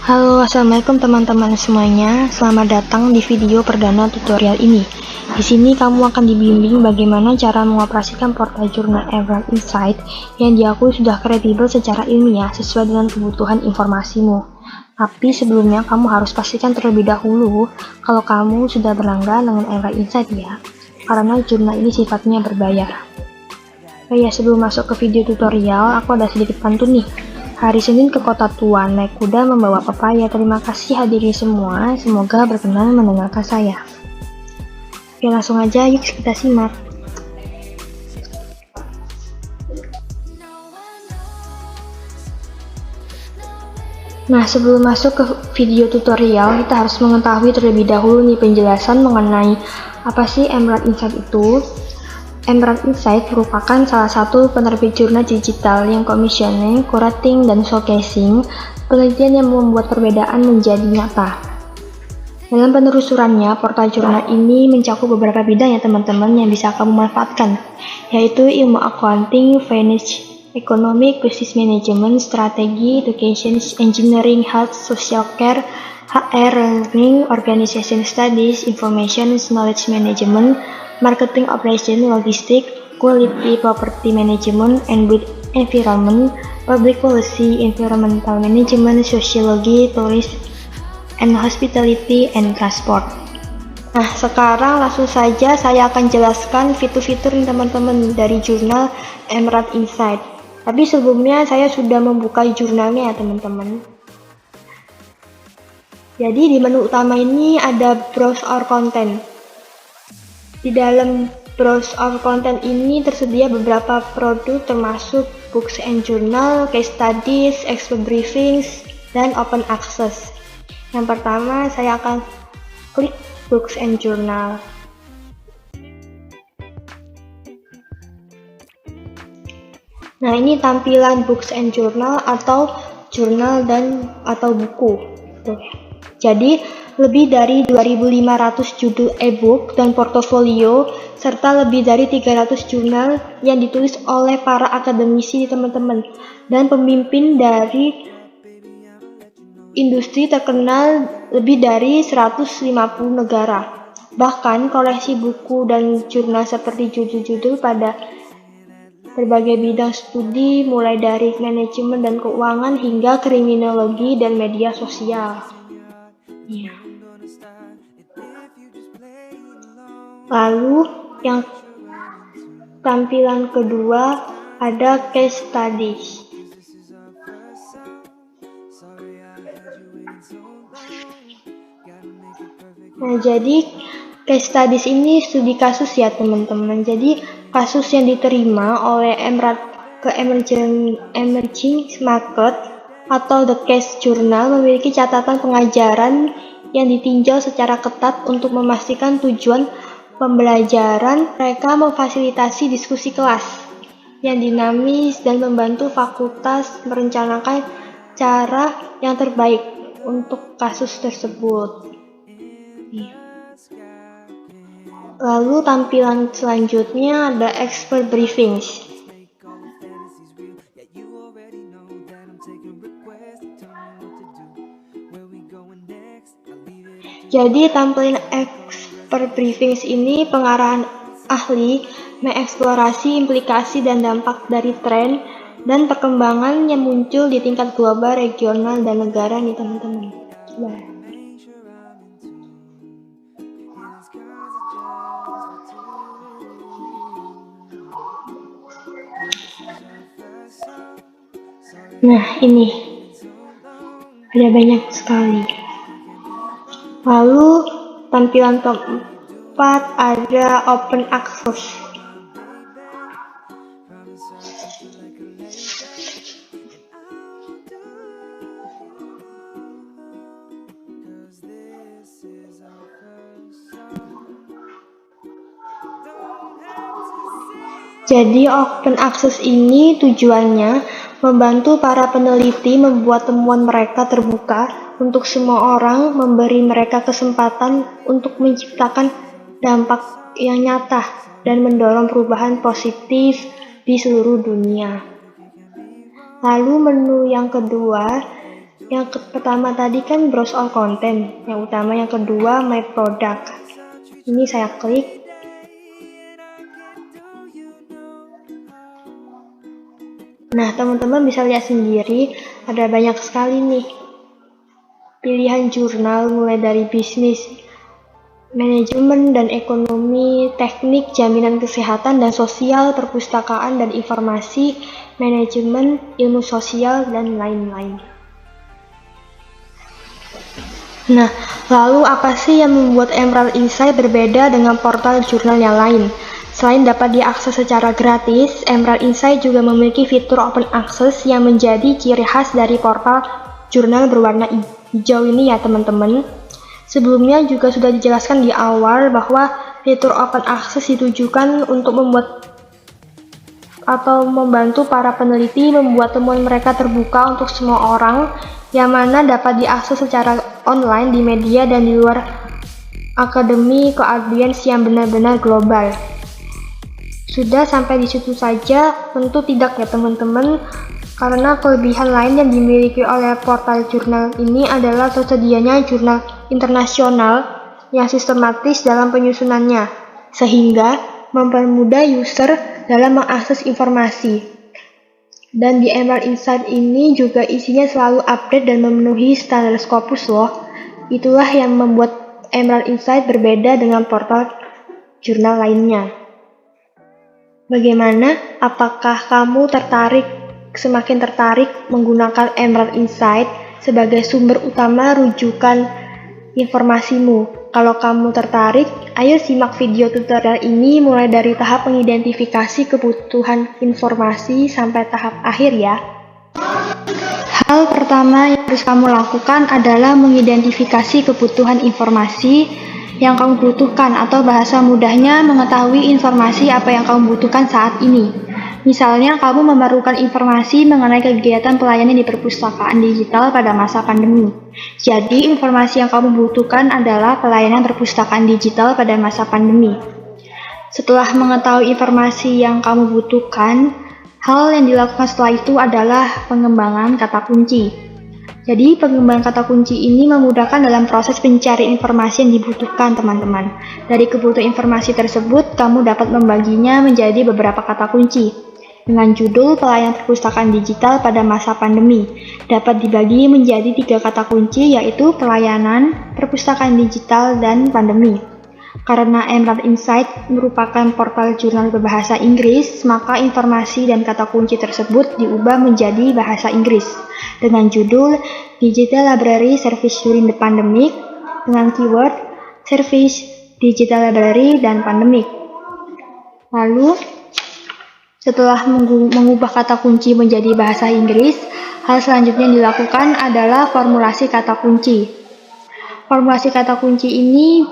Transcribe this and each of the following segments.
Halo, assalamualaikum teman-teman semuanya. Selamat datang di video perdana tutorial ini. Di sini kamu akan dibimbing bagaimana cara mengoperasikan portal jurnal Emerald Insight yang diakui sudah kredibel secara ilmiah sesuai dengan kebutuhan informasimu. Tapi sebelumnya kamu harus pastikan terlebih dahulu kalau kamu sudah berlangganan dengan Emerald Insight ya, karena jurnal ini sifatnya berbayar. Oh ya, sebelum masuk ke video tutorial, aku ada sedikit pantun nih. Hari Senin ke Kota Tua, naik kuda membawa pepaya. Terima kasih hadirin semua, semoga berkenan mendengarkan saya. Oke, langsung aja yuk kita simak. Nah, sebelum masuk ke video tutorial, kita harus mengetahui terlebih dahulu nih penjelasan mengenai apa sih Emerald Insight itu. Emerald Insight merupakan salah satu penerbit jurnal digital yang commissioning, curating, dan showcasing penelitian yang membuat perbedaan menjadi nyata. Dalam penelusurannya, portal jurnal ini mencakup beberapa bidang ya teman-teman yang bisa kamu manfaatkan, yaitu ilmu accounting, finance, economic, business management, strategi, education, engineering, health, social care, HR, learning, organization studies, information, knowledge management, marketing operation, logistik, quality property management, and environment, public policy, environmental management, sociology, tourism, and hospitality, and transport. Nah, sekarang langsung saja saya akan jelaskan fitur-fitur teman-teman dari jurnal Emerald Insight. Tapi sebelumnya saya sudah membuka jurnalnya ya teman-teman. Jadi di menu utama ini ada browse our content. Di dalam browse our content ini tersedia beberapa produk termasuk books and journal, case studies, expert briefings, dan open access. Yang pertama saya akan klik books and journal. Nah, ini tampilan books and journal atau jurnal dan atau buku. Tuh. Jadi, lebih dari 2.500 judul e-book dan portofolio, serta lebih dari 300 jurnal yang ditulis oleh para akademisi teman-teman, dan pemimpin dari industri terkenal lebih dari 150 negara. Bahkan, koleksi buku dan jurnal seperti judul-judul pada berbagai bidang studi, mulai dari manajemen dan keuangan hingga kriminologi dan media sosial. Ya. Lalu yang tampilan kedua ada case studies. Nah, jadi case studies ini studi kasus ya teman-teman. Jadi kasus yang diterima oleh emerging market atau the case journal memiliki catatan pengajaran yang ditinjau secara ketat untuk memastikan tujuan pembelajaran. Mereka memfasilitasi diskusi kelas yang dinamis dan membantu fakultas merencanakan cara yang terbaik untuk kasus tersebut. Lalu tampilan selanjutnya ada expert briefings. Jadi tampilan expert briefings ini pengarahan ahli mengeksplorasi implikasi dan dampak dari tren dan perkembangan yang muncul di tingkat global, regional, dan negara nih teman-teman. Nah, ini ada banyak sekali. Lalu tampilan keempat ada open access. Jadi open access ini tujuannya membantu para peneliti membuat temuan mereka terbuka untuk semua orang, memberi mereka kesempatan untuk menciptakan dampak yang nyata dan mendorong perubahan positif di seluruh dunia. Lalu menu yang kedua Yang pertama tadi kan browse all content, yang utama, yang kedua my product. Ini saya klik. Nah, teman-teman bisa lihat sendiri, ada banyak sekali nih pilihan jurnal, mulai dari bisnis, manajemen dan ekonomi, teknik, jaminan kesehatan dan sosial, perpustakaan dan informasi, manajemen, ilmu sosial, dan lain-lain. Nah, lalu apa sih yang membuat Emerald Insight berbeda dengan portal jurnal yang lain? Selain dapat diakses secara gratis, Emerald Insight juga memiliki fitur open access yang menjadi ciri khas dari portal jurnal berwarna hijau ini ya teman-teman. Sebelumnya juga sudah dijelaskan di awal bahwa fitur open access ditujukan untuk membuat atau membantu para peneliti membuat temuan mereka terbuka untuk semua orang, yang mana dapat diakses secara online di media dan di luar akademi ke audiens yang benar-benar global. Sudah sampai di situ saja? Tentu tidak ya teman-teman, karena kelebihan lain yang dimiliki oleh portal jurnal ini adalah tersedianya jurnal internasional yang sistematis dalam penyusunannya, sehingga mempermudah user dalam mengakses informasi. Dan di Emerald Insight ini juga isinya selalu update dan memenuhi standar Scopus loh. Itulah yang membuat Emerald Insight berbeda dengan portal jurnal lainnya. Bagaimana? Apakah kamu semakin tertarik menggunakan Emerald Insight sebagai sumber utama rujukan informasimu? Kalau kamu tertarik, ayo simak video tutorial ini mulai dari tahap mengidentifikasi kebutuhan informasi sampai tahap akhir ya. Hal pertama yang harus kamu lakukan adalah mengidentifikasi kebutuhan informasi yang kamu butuhkan, atau bahasa mudahnya mengetahui informasi apa yang kamu butuhkan saat ini. Misalnya, kamu memerlukan informasi mengenai kegiatan pelayanan di perpustakaan digital pada masa pandemi. Jadi, informasi yang kamu butuhkan adalah pelayanan perpustakaan digital pada masa pandemi. Setelah mengetahui informasi yang kamu butuhkan, hal yang dilakukan setelah itu adalah pengembangan kata kunci. Jadi, pengembangan kata kunci ini memudahkan dalam proses pencarian informasi yang dibutuhkan, teman-teman. Dari kebutuhan informasi tersebut, kamu dapat membaginya menjadi beberapa kata kunci. Dengan judul pelayanan perpustakaan digital pada masa pandemi, dapat dibagi menjadi 3 kata kunci, yaitu pelayanan, perpustakaan digital, dan pandemi. Karena Emerald Insight merupakan portal jurnal berbahasa Inggris, maka informasi dan kata kunci tersebut diubah menjadi bahasa Inggris dengan judul Digital Library Service During the Pandemic dengan keyword Service, Digital Library, dan Pandemic. Lalu, setelah mengubah kata kunci menjadi bahasa Inggris, hal selanjutnya yang dilakukan adalah formulasi kata kunci. Formulasi kata kunci ini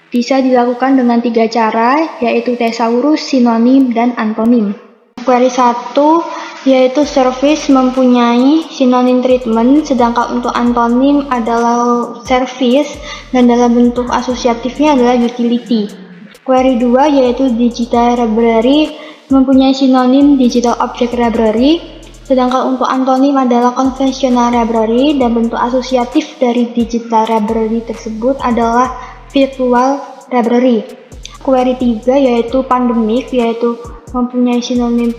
bisa dilakukan dengan 3 cara, yaitu thesaurus, sinonim, dan antonim. Query 1 yaitu service mempunyai sinonim treatment, sedangkan untuk antonim adalah service dan dalam bentuk asosiatifnya adalah utility. Query 2 yaitu digital library mempunyai sinonim digital object library, sedangkan untuk antonim adalah conventional library dan bentuk asosiatif dari digital library tersebut adalah virtual library. Query 3 yaitu pandemic, yaitu mempunyai sinonim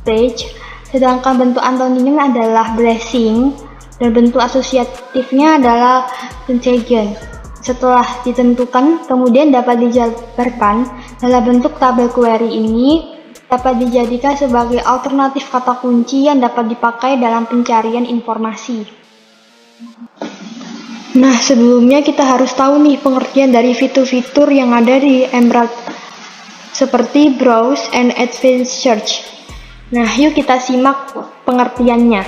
page, sedangkan bentuk antonimnya adalah blessing dan bentuk asosiatifnya adalah contagion. Setelah ditentukan, kemudian dapat dijabarkan dalam bentuk tabel query ini dapat dijadikan sebagai alternatif kata kunci yang dapat dipakai dalam pencarian informasi. Nah, sebelumnya kita harus tahu nih pengertian dari fitur-fitur yang ada di Emerald, seperti Browse and Advanced Search. Nah, yuk kita simak pengertiannya.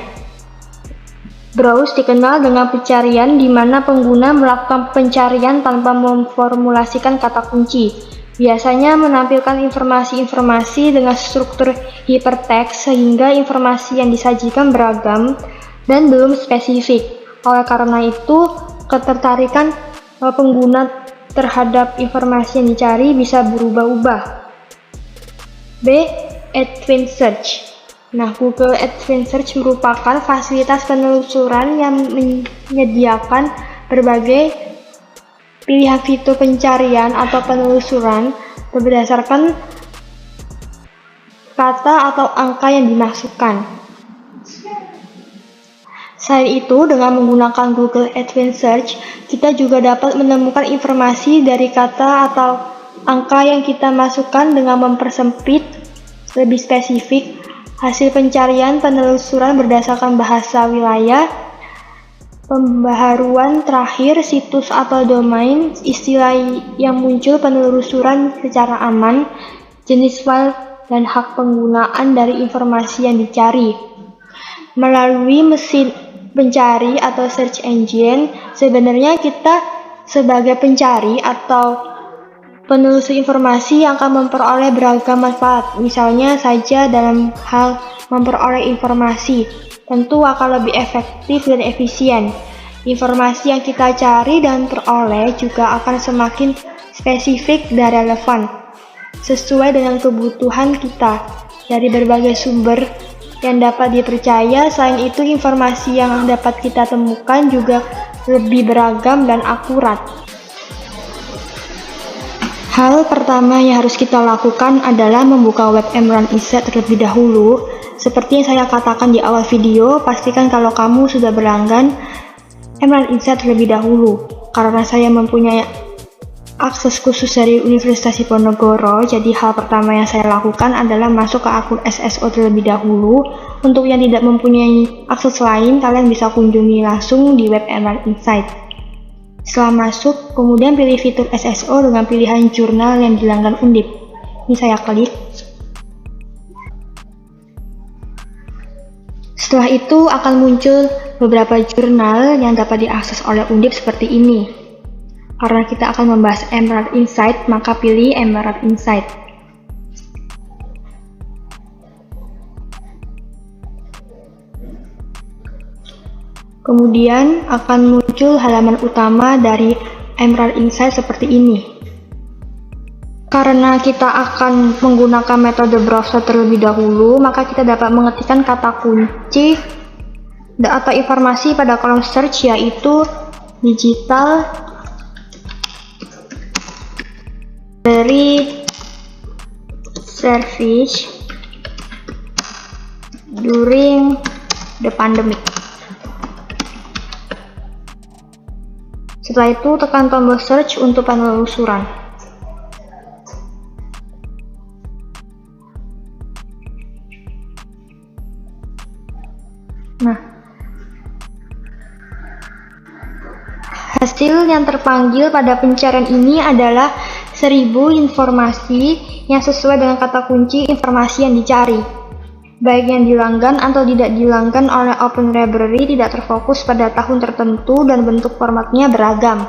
Browse dikenal dengan pencarian di mana pengguna melakukan pencarian tanpa memformulasikan kata kunci. Biasanya menampilkan informasi-informasi dengan struktur hypertext sehingga informasi yang disajikan beragam dan belum spesifik. Oleh karena itu, ketertarikan pengguna terhadap informasi yang dicari bisa berubah-ubah. B. Advanced Search. Nah, Google Advanced Search merupakan fasilitas penelusuran yang menyediakan berbagai pilihan fitur pencarian atau penelusuran berdasarkan kata atau angka yang dimasukkan. Selain itu, dengan menggunakan Google Advanced Search, kita juga dapat menemukan informasi dari kata atau angka yang kita masukkan dengan mempersempit lebih spesifik hasil pencarian penelusuran berdasarkan bahasa wilayah, pembaharuan terakhir, situs atau domain, istilah yang muncul penelusuran secara aman, jenis file, dan hak penggunaan dari informasi yang dicari. Melalui mesin pencari atau search engine, sebenarnya kita sebagai pencari atau penelusur informasi yang akan memperoleh beragam manfaat, misalnya saja dalam hal memperoleh informasi, tentu akan lebih efektif dan efisien. Informasi yang kita cari dan peroleh juga akan semakin spesifik dan relevan, sesuai dengan kebutuhan kita dari berbagai sumber yang dapat dipercaya. Selain itu, informasi yang dapat kita temukan juga lebih beragam dan akurat. Hal pertama yang harus kita lakukan adalah membuka web Emerald Insight terlebih dahulu. Seperti yang saya katakan di awal video, pastikan kalau kamu sudah berlangganan Emerald Insight terlebih dahulu. Karena saya mempunyai akses khusus dari Universitas Diponegoro, jadi hal pertama yang saya lakukan adalah masuk ke akun SSO terlebih dahulu. Untuk yang tidak mempunyai akses lain, kalian bisa kunjungi langsung di web Emerald Insight. Setelah masuk, kemudian pilih fitur SSO dengan pilihan jurnal yang dilanggan Undip. Ini saya klik. Setelah itu akan muncul beberapa jurnal yang dapat diakses oleh Undip seperti ini. Karena kita akan membahas Emerald Insight, maka pilih Emerald Insight. Kemudian akan muncul halaman utama dari Emerald Insight seperti ini. Karena kita akan menggunakan metode browser terlebih dahulu, maka kita dapat mengetikkan kata kunci atau informasi pada kolom search, yaitu digital library service during the pandemic. Setelah itu, tekan tombol search untuk penelusuran. Nah, hasil yang terpanggil pada pencarian ini adalah 1000 informasi yang sesuai dengan kata kunci informasi yang dicari. Baik yang dilanggan atau tidak dilanggan oleh Open Library, tidak terfokus pada tahun tertentu, dan bentuk formatnya beragam.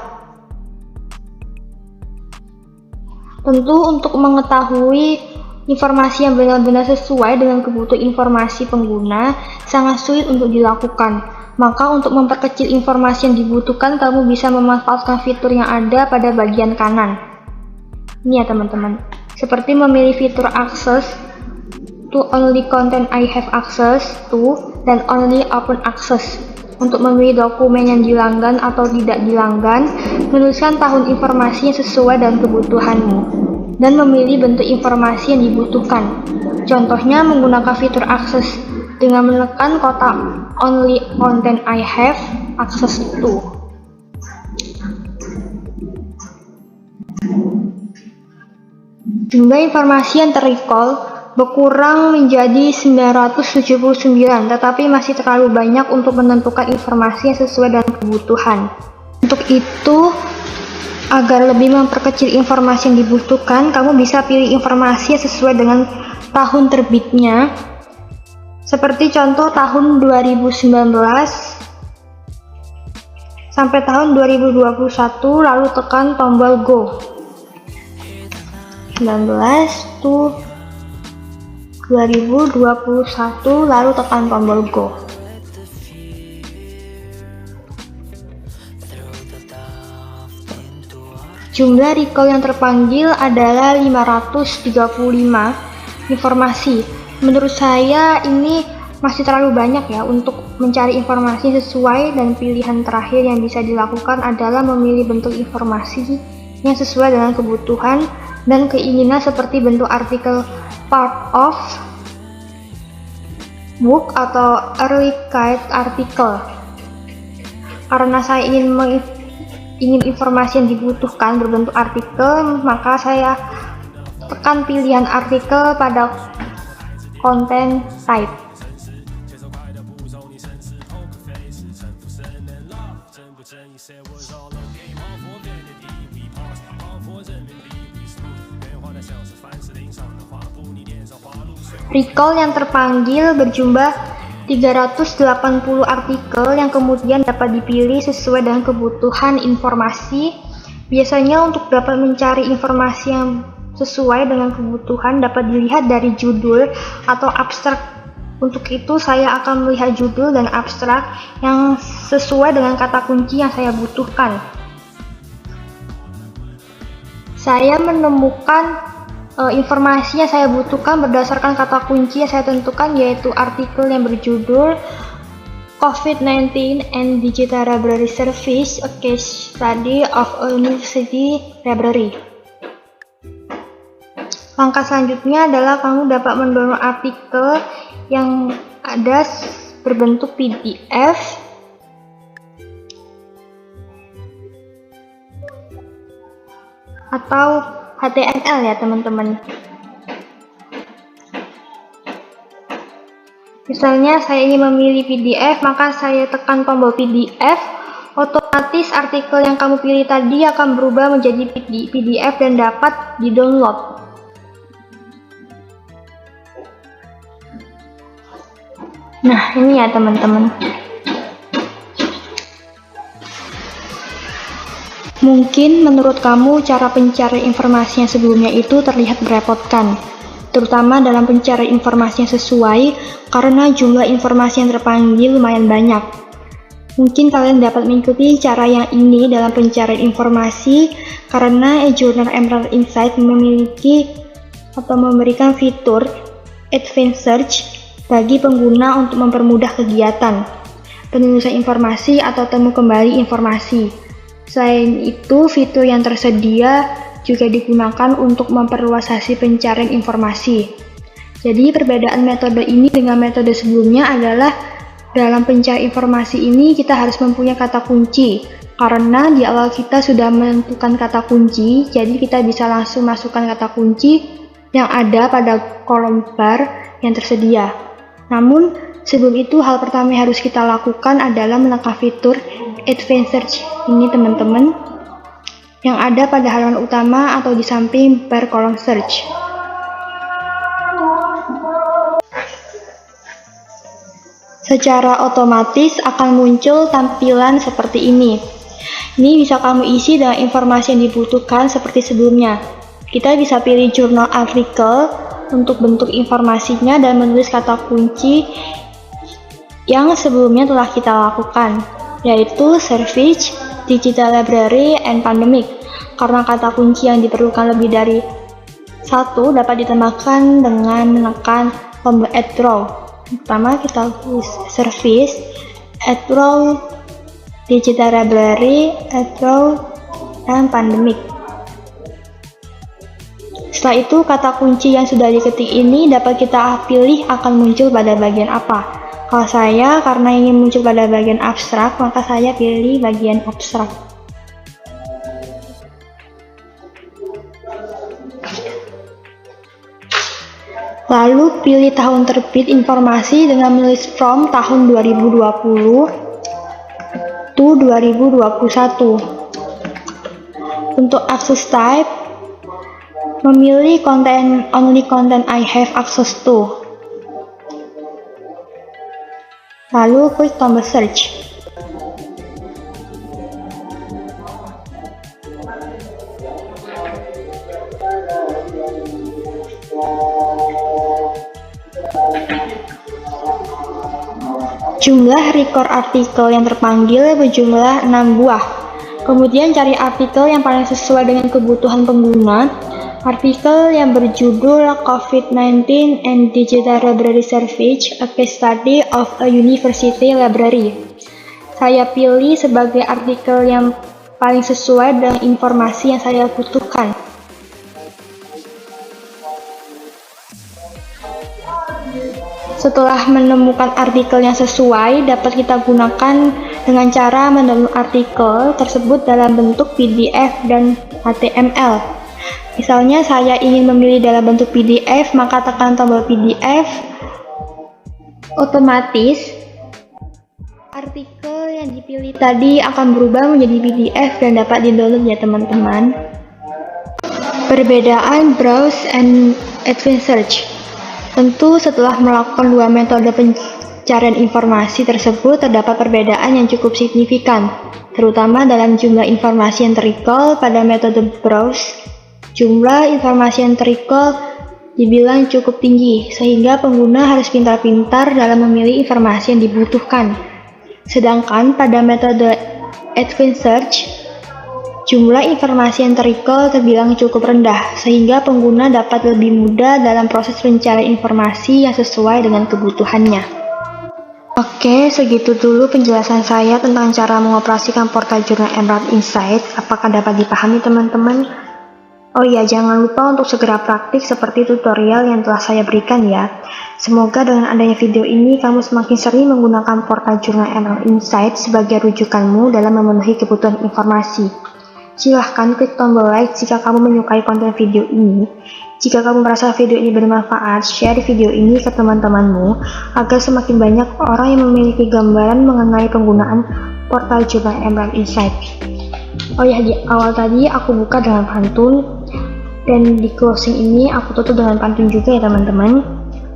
Tentu untuk mengetahui informasi yang benar-benar sesuai dengan kebutuhan informasi pengguna sangat sulit untuk dilakukan. Maka untuk memperkecil informasi yang dibutuhkan, kamu bisa memanfaatkan fitur yang ada pada bagian kanan. Ini ya teman-teman, seperti memilih fitur access to only content I have access to dan only open access. Untuk memilih dokumen yang dilanggan atau tidak dilanggan, menuliskan tahun informasi yang sesuai dengan kebutuhanmu, dan memilih bentuk informasi yang dibutuhkan. Contohnya menggunakan fitur access dengan menekan kotak only content I have access to. Jumlah informasi yang terrecall berkurang menjadi 979, tetapi masih terlalu banyak untuk menentukan informasi yang sesuai dengan kebutuhan. Untuk itu, agar lebih memperkecil informasi yang dibutuhkan, kamu bisa pilih informasi yang sesuai dengan tahun terbitnya. Seperti contoh tahun 2019 sampai tahun 2021, lalu tekan tombol Go. 19 to 2021, lalu tekan tombol Go. Jumlah recall yang terpanggil adalah 535 informasi. Menurut saya ini masih terlalu banyak ya untuk mencari informasi sesuai, dan pilihan terakhir yang bisa dilakukan adalah memilih bentuk informasi yang sesuai dengan kebutuhan dan keinginan seperti bentuk artikel part of book atau early guide artikel. Karena saya ingin informasi yang dibutuhkan berbentuk artikel, maka saya tekan pilihan artikel pada content type. Recall yang terpanggil berjumlah 380 artikel yang kemudian dapat dipilih sesuai dengan kebutuhan informasi. Biasanya untuk dapat mencari informasi yang sesuai dengan kebutuhan dapat dilihat dari judul atau abstrak. Untuk itu saya akan melihat judul dan abstrak yang sesuai dengan kata kunci yang saya butuhkan. Saya menemukan informasi yang saya butuhkan berdasarkan kata kunci yang saya tentukan, yaitu artikel yang berjudul COVID-19 and Digital Library Service, a case study of a university library. Langkah selanjutnya adalah kamu dapat mendownload artikel yang ada berbentuk PDF atau HTML ya teman-teman. Misalnya saya ingin memilih PDF, maka saya tekan tombol PDF. Otomatis artikel yang kamu pilih tadi akan berubah menjadi PDF dan dapat di-download. Nah, ini ya teman-teman. Mungkin menurut kamu cara pencarian informasi yang sebelumnya itu terlihat merepotkan, terutama dalam pencarian informasi yang sesuai karena jumlah informasi yang terpanggil lumayan banyak. Mungkin kalian dapat mengikuti cara yang ini dalam pencarian informasi karena eJournal Emerald Insight memiliki atau memberikan fitur Advanced Search bagi pengguna untuk mempermudah kegiatan penulisan informasi atau temu kembali informasi. Selain itu, fitur yang tersedia juga digunakan untuk memperluas hasil pencarian informasi. Jadi, perbedaan metode ini dengan metode sebelumnya adalah dalam pencarian informasi ini kita harus mempunyai kata kunci. Karena di awal kita sudah menentukan kata kunci, jadi kita bisa langsung masukkan kata kunci yang ada pada kolom bar yang tersedia. Namun, sebelum itu hal pertama yang harus kita lakukan adalah menekan fitur Advanced Search ini teman-teman, yang ada pada halaman utama atau di samping bar kolom search. Secara otomatis akan muncul tampilan seperti ini. Ini bisa kamu isi dengan informasi yang dibutuhkan seperti sebelumnya. Kita bisa pilih jurnal artikel untuk bentuk informasinya dan menulis kata kunci yang sebelumnya telah kita lakukan, yaitu Service, Digital Library, and Pandemic. Karena kata kunci yang diperlukan lebih dari satu dapat ditambahkan dengan menekan tombol Add Row. Pertama kita tulis Service, Add Row, Digital Library, Add Row, dan Pandemic. Setelah itu kata kunci yang sudah diketik ini dapat kita pilih akan muncul pada bagian apa. Kalau saya, karena ingin muncul pada bagian abstrak, maka saya pilih bagian abstrak. Lalu pilih tahun terbit informasi dengan menulis from tahun 2020 to 2021. Untuk access type, memilih only content I have access to. Lalu klik tombol search. Jumlah record artikel yang terpanggil berjumlah 6 buah. Kemudian cari artikel yang paling sesuai dengan kebutuhan pengguna. Artikel yang berjudul COVID-19 and Digital Library Service, a Case Study of a University Library. Saya pilih sebagai artikel yang paling sesuai dengan informasi yang saya butuhkan. Setelah menemukan artikel yang sesuai, dapat kita gunakan dengan cara mendownload artikel tersebut dalam bentuk PDF dan HTML. Misalnya saya ingin memilih dalam bentuk PDF, maka tekan tombol PDF. Otomatis, artikel yang dipilih tadi akan berubah menjadi PDF dan dapat di-download ya teman-teman. Perbedaan browse and advanced search. Tentu setelah melakukan dua metode pencarian informasi tersebut, terdapat perbedaan yang cukup signifikan, terutama dalam jumlah informasi yang terrecall. Pada metode browse, jumlah informasi yang terrecall dibilang cukup tinggi, sehingga pengguna harus pintar-pintar dalam memilih informasi yang dibutuhkan. Sedangkan pada metode advanced search, jumlah informasi yang terrecall terbilang cukup rendah, sehingga pengguna dapat lebih mudah dalam proses pencarian informasi yang sesuai dengan kebutuhannya. Oke, segitu dulu penjelasan saya tentang cara mengoperasikan portal jurnal Emerald Insight. Apakah dapat dipahami teman-teman? Oh iya, jangan lupa untuk segera praktik seperti tutorial yang telah saya berikan ya. Semoga dengan adanya video ini, kamu semakin sering menggunakan portal jurnal Emerald Insight sebagai rujukanmu dalam memenuhi kebutuhan informasi. Silahkan klik tombol like jika kamu menyukai konten video ini. Jika kamu merasa video ini bermanfaat, share video ini ke teman-temanmu agar semakin banyak orang yang memiliki gambaran mengenai penggunaan portal jurnal Emerald Insight. Oh ya, di awal tadi aku buka dengan pantun, dan di closing ini aku tutup dengan pantun juga ya teman-teman.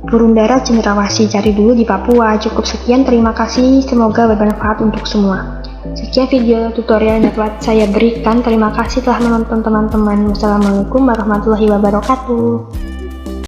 Burung dara cendrawasih cari dulu di Papua. Cukup sekian, terima kasih, semoga bermanfaat untuk semua. Sekian video tutorial yang dapat saya berikan. Terima kasih telah menonton teman-teman. Wassalamualaikum warahmatullahi wabarakatuh.